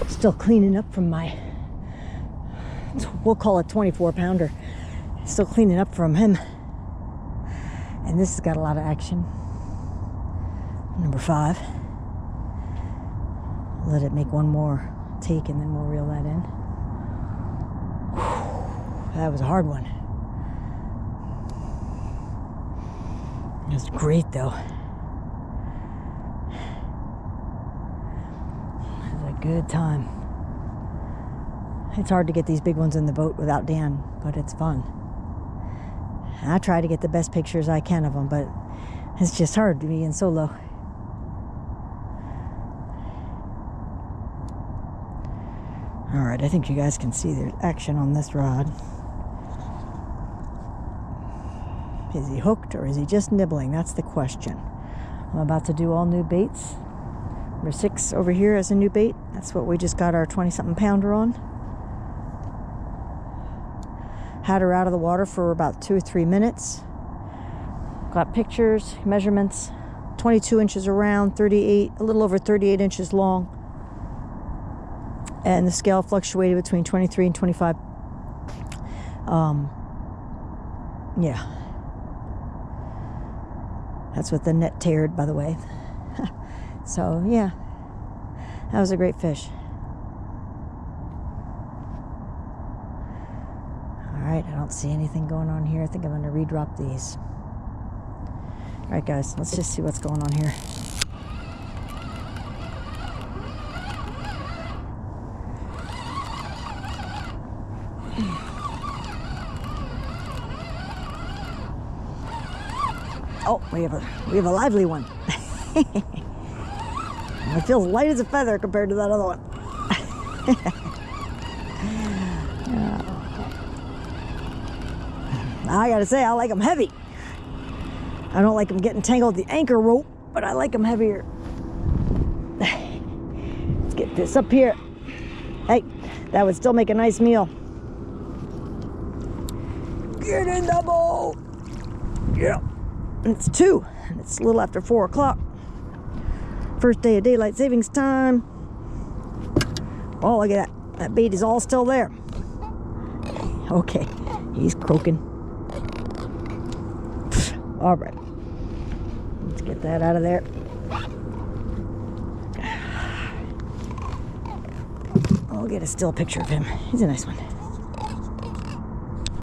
Still cleaning up from my, we'll call it 24-pounder. Still cleaning up from him. And this has got a lot of action. Number 5. Let it make one more take and then we'll reel that in. Whew, that was a hard one. It was great though. It was a good time. It's hard to get these big ones in the boat without Dan, but it's fun. I try to get the best pictures I can of them, but it's just hard to be in solo. Alright, I think you guys can see there's action on this rod. Is he hooked or is he just nibbling? That's the question. I'm about to do all new baits. Number 6 over here as a new bait. That's what we just got our 20-something pounder on. Had her out of the water for about 2 or 3 minutes. Got pictures, measurements. 22 inches around, 38, a little over 38 inches long. And the scale fluctuated between 23 and 25. Yeah. That's what the net teared, by the way. So, yeah. That was a great fish. Alright, I don't see anything going on here. I think I'm going to redrop these. Alright, guys, let's just see what's going on here. Oh, we have a lively one. It feels light as a feather compared to that other one. I gotta say, I like them heavy. I don't like them getting tangled with the anchor rope, but I like them heavier. Let's get this up here. Hey, that would still make a nice meal. Get in the boat. Yeah. And it's 2, and it's a little after 4 o'clock. First day of daylight savings time. Oh, look at that. That bait is all still there. Okay, he's croaking. All right. Let's get that out of there. I'll get a still picture of him. He's a nice one.